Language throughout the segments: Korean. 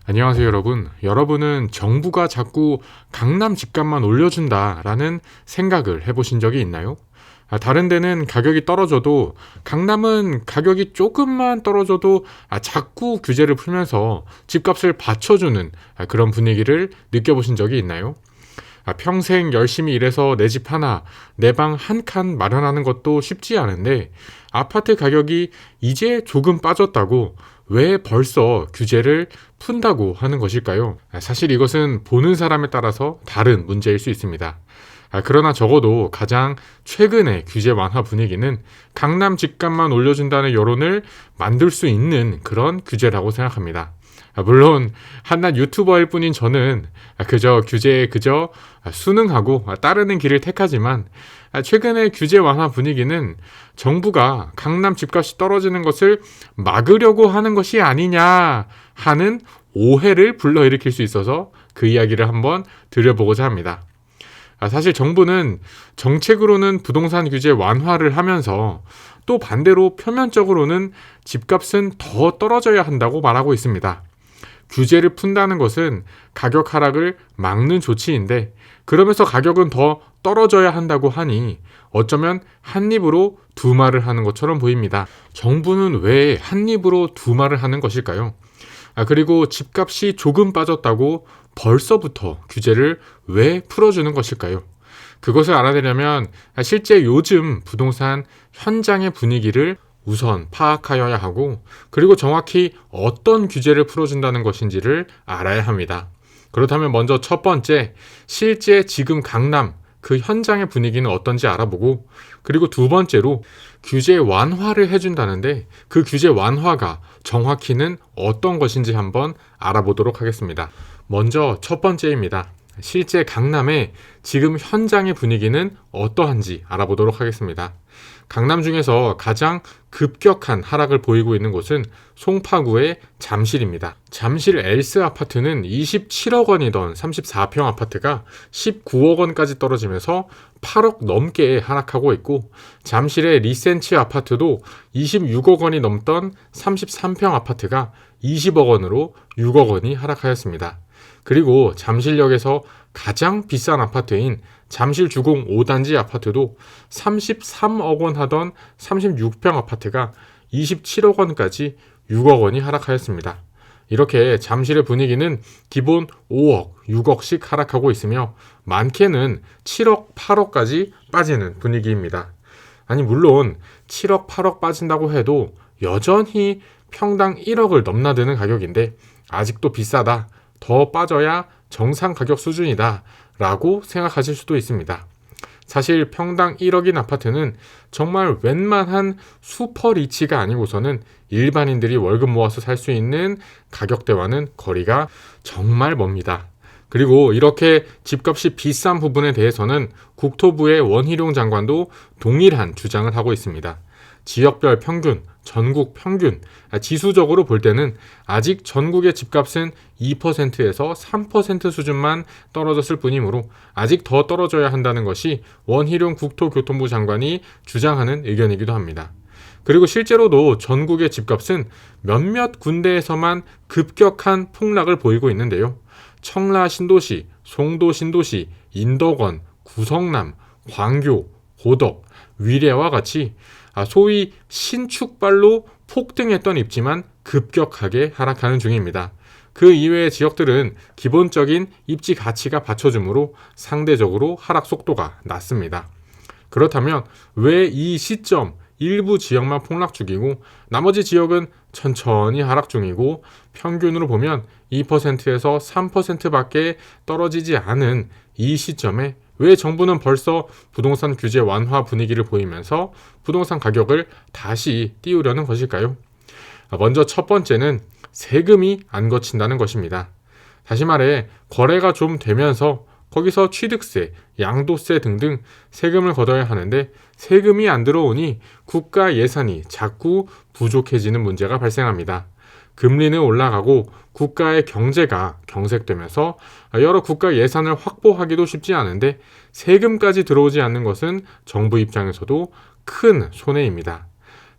안녕하세요, 여러분. 여러분은 정부가 자꾸 강남 집값만 올려준다라는 생각을 해보신 적이 있나요? 다른 데는 가격이 떨어져도 강남은 가격이 조금만 떨어져도 자꾸 규제를 풀면서 집값을 받쳐주는 그런 분위기를 느껴보신 적이 있나요? 평생 열심히 일해서 내 집 하나, 내 방 한 칸 마련하는 것도 쉽지 않은데 아파트 가격이 이제 조금 빠졌다고 왜 벌써 규제를 푼다고 하는 것일까요? 사실 이것은 보는 사람에 따라서 다른 문제일 수 있습니다. 그러나 적어도 가장 최근의 규제 완화 분위기는 강남 집값만 올려준다는 여론을 만들 수 있는 그런 규제라고 생각합니다. 물론 한낱 유튜버일 뿐인 저는 그저 규제에 순응하고 따르는 길을 택하지만 최근의 규제 완화 분위기는 정부가 강남 집값이 떨어지는 것을 막으려고 하는 것이 아니냐 하는 오해를 불러일으킬 수 있어서 그 이야기를 한번 드려보고자 합니다. 사실 정부는 정책으로는 부동산 규제 완화를 하면서 또 반대로 표면적으로는 집값은 더 떨어져야 한다고 말하고 있습니다. 규제를 푼다는 것은 가격 하락을 막는 조치인데 그러면서 가격은 더 떨어져야 한다고 하니 어쩌면 한 입으로 두 말을 하는 것처럼 보입니다. 정부는 왜 한 입으로 두 말을 하는 것일까요? 그리고 집값이 조금 빠졌다고 벌써부터 규제를 왜 풀어주는 것일까요? 그것을 알아내려면 실제 요즘 부동산 현장의 분위기를 우선 파악하여야 하고 그리고 정확히 어떤 규제를 풀어준다는 것인지를 알아야 합니다. 그렇다면 먼저 첫 번째, 실제 지금 강남 그 현장의 분위기는 어떤지 알아보고 그리고 두 번째로 규제 완화를 해준다는데 그 규제 완화가 정확히는 어떤 것인지 한번 알아보도록 하겠습니다. 먼저 첫 번째입니다. 실제 강남의 지금 현장의 분위기는 어떠한지 알아보도록 하겠습니다. 강남 중에서 가장 급격한 하락을 보이고 있는 곳은 송파구의 잠실입니다. 잠실 엘스 아파트는 27억 원이던 34평 아파트가 19억 원까지 떨어지면서 8억 넘게 하락하고 있고 잠실의 리센치 아파트도 26억 원이 넘던 33평 아파트가 20억 원으로 6억 원이 하락하였습니다. 그리고 잠실역에서 가장 비싼 아파트인 잠실 주공 5단지 아파트도 33억 원 하던 36평 아파트가 27억 원까지 6억 원이 하락하였습니다. 이렇게 잠실의 분위기는 기본 5억, 6억씩 하락하고 있으며 많게는 7억, 8억까지 빠지는 분위기입니다. 아니 물론 7억, 8억 빠진다고 해도 여전히 평당 1억을 넘나드는 가격인데 아직도 비싸다. 더 빠져야 정상 가격 수준이다 라고 생각하실 수도 있습니다. 사실 평당 1억인 아파트는 정말 웬만한 슈퍼리치가 아니고서는 일반인들이 월급 모아서 살 수 있는 가격대와는 거리가 정말 멉니다. 그리고 이렇게 집값이 비싼 부분에 대해서는 국토부의 원희룡 장관도 동일한 주장을 하고 있습니다. 지역별 평균, 전국 평균, 지수적으로 볼 때는 아직 전국의 집값은 2%에서 3% 수준만 떨어졌을 뿐이므로 아직 더 떨어져야 한다는 것이 원희룡 국토교통부 장관이 주장하는 의견이기도 합니다. 그리고 실제로도 전국의 집값은 몇몇 군데에서만 급격한 폭락을 보이고 있는데요. 청라 신도시, 송도 신도시, 인덕원, 구성남, 광교, 고덕, 위례와 같이 소위 신축발로 폭등했던 입지만 급격하게 하락하는 중입니다. 그 이외의 지역들은 기본적인 입지 가치가 받쳐주므로 상대적으로 하락 속도가 낮습니다. 그렇다면 왜 이 시점 일부 지역만 폭락 중이고 나머지 지역은 천천히 하락 중이고 평균으로 보면 2%에서 3%밖에 떨어지지 않은 이 시점에 왜 정부는 벌써 부동산 규제 완화 분위기를 보이면서 부동산 가격을 다시 띄우려는 것일까요? 먼저 첫 번째는 세금이 안 거친다는 것입니다. 다시 말해 거래가 좀 되면서 거기서 취득세, 양도세 등등 세금을 걷어야 하는데 세금이 안 들어오니 국가 예산이 자꾸 부족해지는 문제가 발생합니다. 금리는 올라가고 국가의 경제가 경색되면서 여러 국가 예산을 확보하기도 쉽지 않은데 세금까지 들어오지 않는 것은 정부 입장에서도 큰 손해입니다.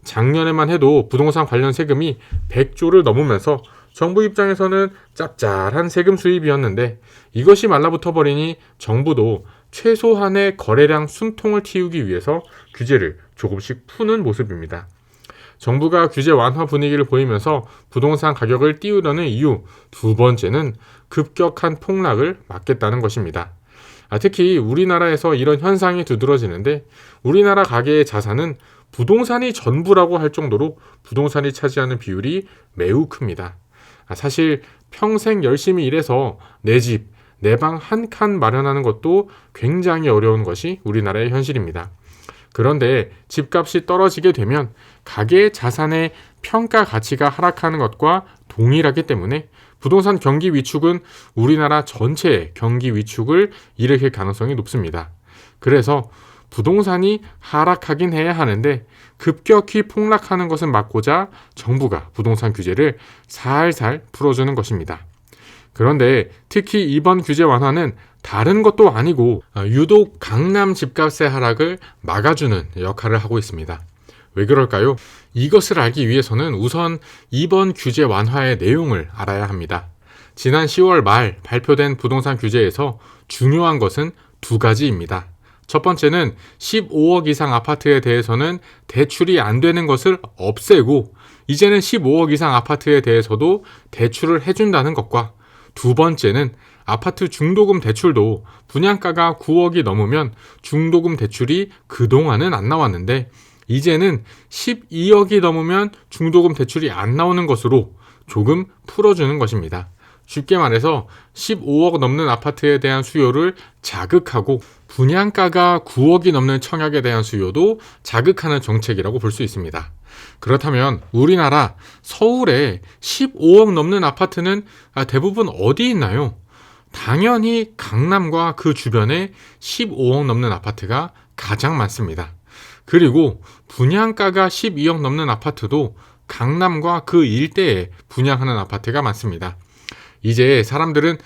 작년에만 해도 부동산 관련 세금이 100조를 넘으면서 정부 입장에서는 짭짤한 세금 수입이었는데 이것이 말라붙어 버리니 정부도 최소한의 거래량 숨통을 틔우기 위해서 규제를 조금씩 푸는 모습입니다. 정부가 규제 완화 분위기를 보이면서 부동산 가격을 띄우려는 이유 두 번째는 급격한 폭락을 막겠다는 것입니다. 특히 우리나라에서 이런 현상이 두드러지는데 우리나라 가계의 자산은 부동산이 전부라고 할 정도로 부동산이 차지하는 비율이 매우 큽니다. 사실 평생 열심히 일해서 내 집, 내 방 한 칸 마련하는 것도 굉장히 어려운 것이 우리나라의 현실입니다. 그런데 집값이 떨어지게 되면 가계의 자산의 평가 가치가 하락하는 것과 동일하기 때문에 부동산 경기 위축은 우리나라 전체의 경기 위축을 일으킬 가능성이 높습니다. 그래서 부동산이 하락하긴 해야 하는데 급격히 폭락하는 것은 막고자 정부가 부동산 규제를 살살 풀어주는 것입니다. 그런데 특히 이번 규제 완화는 다른 것도 아니고 유독 강남 집값의 하락을 막아주는 역할을 하고 있습니다. 왜 그럴까요? 이것을 알기 위해서는 우선 이번 규제 완화의 내용을 알아야 합니다. 지난 10월 말 발표된 부동산 규제에서 중요한 것은 두 가지입니다. 첫 번째는 15억 이상 아파트에 대해서는 대출이 안 되는 것을 없애고 이제는 15억 이상 아파트에 대해서도 대출을 해준다는 것과 두 번째는 아파트 중도금 대출도 분양가가 9억이 넘으면 중도금 대출이 그동안은 안 나왔는데 이제는 12억이 넘으면 중도금 대출이 안 나오는 것으로 조금 풀어주는 것입니다. 쉽게 말해서 15억 넘는 아파트에 대한 수요를 자극하고 분양가가 9억이 넘는 청약에 대한 수요도 자극하는 정책이라고 볼 수 있습니다. 그렇다면 우리나라 서울에 15억 넘는 아파트는 대부분 어디 있나요? 당연히 강남과 그 주변에 15억 넘는 아파트가 가장 많습니다. 그리고 분양가가 12억 넘는 아파트도 강남과 그 일대에 분양하는 아파트가 많습니다. 이제 사람들은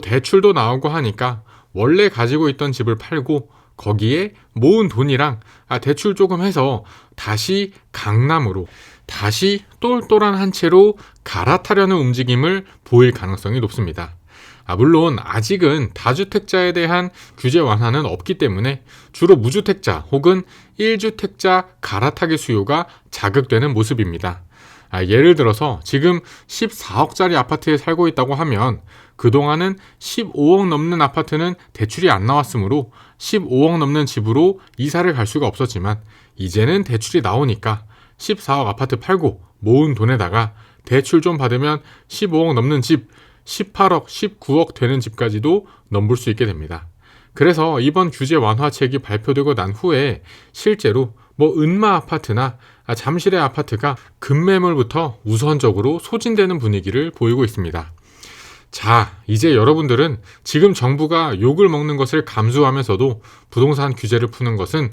대출도 나오고 하니까 원래 가지고 있던 집을 팔고 거기에 모은 돈이랑 대출 조금 해서 다시 강남으로 다시 똘똘한 한 채로 갈아타려는 움직임을 보일 가능성이 높습니다. 물론 아직은 다주택자에 대한 규제 완화는 없기 때문에 주로 무주택자 혹은 1주택자 갈아타기 수요가 자극되는 모습입니다. 예를 들어서 지금 14억짜리 아파트에 살고 있다고 하면 그동안은 15억 넘는 아파트는 대출이 안 나왔으므로 15억 넘는 집으로 이사를 갈 수가 없었지만 이제는 대출이 나오니까 14억 아파트 팔고 모은 돈에다가 대출 좀 받으면 15억 넘는 집, 18억, 19억 되는 집까지도 넘볼 수 있게 됩니다. 그래서 이번 규제 완화책이 발표되고 난 후에 실제로 은마 아파트나 잠실의 아파트가 급매물부터 우선적으로 소진되는 분위기를 보이고 있습니다. 자, 이제 여러분들은 지금 정부가 욕을 먹는 것을 감수하면서도 부동산 규제를 푸는 것은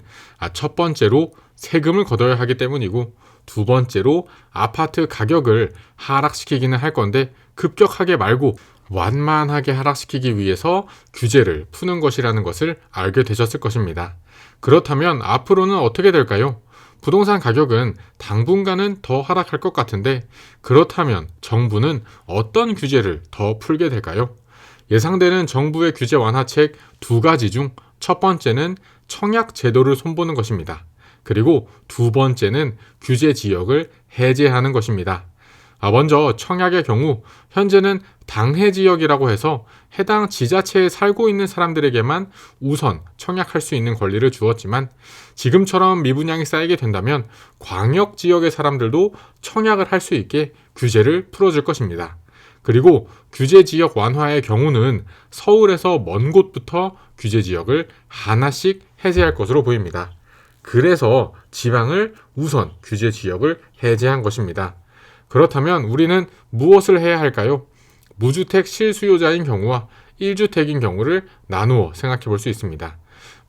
첫 번째로 세금을 걷어야 하기 때문이고 두 번째로 아파트 가격을 하락시키기는 할 건데 급격하게 말고 완만하게 하락시키기 위해서 규제를 푸는 것이라는 것을 알게 되셨을 것입니다. 그렇다면 앞으로는 어떻게 될까요? 부동산 가격은 당분간은 더 하락할 것 같은데 그렇다면 정부는 어떤 규제를 더 풀게 될까요? 예상되는 정부의 규제 완화책 두 가지 중 첫 번째는 청약 제도를 손보는 것입니다. 그리고 두 번째는 규제 지역을 해제하는 것입니다. 먼저 청약의 경우 현재는 당해 지역이라고 해서 해당 지자체에 살고 있는 사람들에게만 우선 청약할 수 있는 권리를 주었지만 지금처럼 미분양이 쌓이게 된다면 광역 지역의 사람들도 청약을 할 수 있게 규제를 풀어줄 것입니다. 그리고 규제 지역 완화의 경우는 서울에서 먼 곳부터 규제 지역을 하나씩 해제할 것으로 보입니다. 그래서 지방을 우선 규제 지역을 해제한 것입니다. 그렇다면 우리는 무엇을 해야 할까요? 무주택 실수요자인 경우와 1주택인 경우를 나누어 생각해 볼 수 있습니다.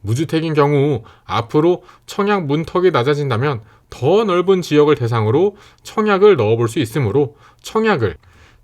무주택인 경우 앞으로 청약 문턱이 낮아진다면 더 넓은 지역을 대상으로 청약을 넣어볼 수 있으므로 청약을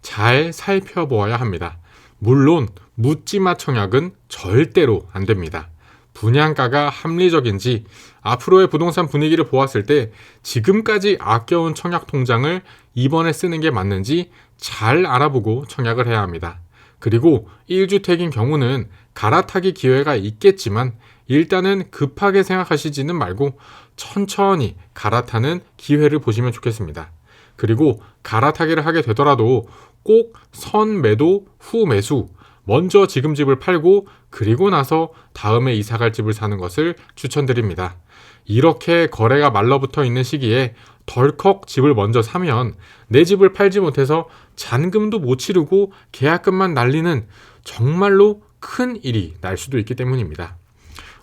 잘 살펴보아야 합니다. 물론 묻지마 청약은 절대로 안 됩니다. 분양가가 합리적인지 앞으로의 부동산 분위기를 보았을 때 지금까지 아껴온 청약 통장을 이번에 쓰는 게 맞는지 잘 알아보고 청약을 해야 합니다. 그리고 1주택인 경우는 갈아타기 기회가 있겠지만 일단은 급하게 생각하시지는 말고 천천히 갈아타는 기회를 보시면 좋겠습니다. 그리고 갈아타기를 하게 되더라도 꼭 선매도 후 매수, 먼저 지금 집을 팔고 그리고 나서 다음에 이사갈 집을 사는 것을 추천드립니다. 이렇게 거래가 말라붙어 있는 시기에 덜컥 집을 먼저 사면 내 집을 팔지 못해서 잔금도 못 치르고 계약금만 날리는 정말로 큰 일이 날 수도 있기 때문입니다.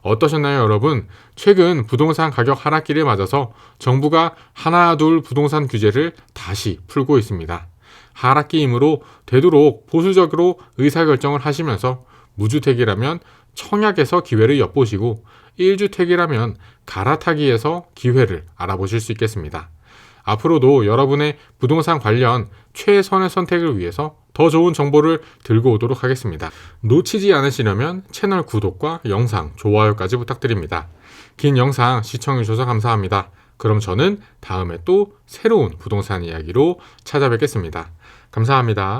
어떠셨나요, 여러분? 최근 부동산 가격 하락기를 맞아서 정부가 하나둘 부동산 규제를 다시 풀고 있습니다. 하락기이므로 되도록 보수적으로 의사결정을 하시면서 무주택이라면 청약에서 기회를 엿보시고 1주택이라면 갈아타기에서 기회를 알아보실 수 있겠습니다. 앞으로도 여러분의 부동산 관련 최선의 선택을 위해서 더 좋은 정보를 들고 오도록 하겠습니다. 놓치지 않으시려면 채널 구독과 영상, 좋아요까지 부탁드립니다. 긴 영상 시청해주셔서 감사합니다. 그럼 저는 다음에 또 새로운 부동산 이야기로 찾아뵙겠습니다. 감사합니다.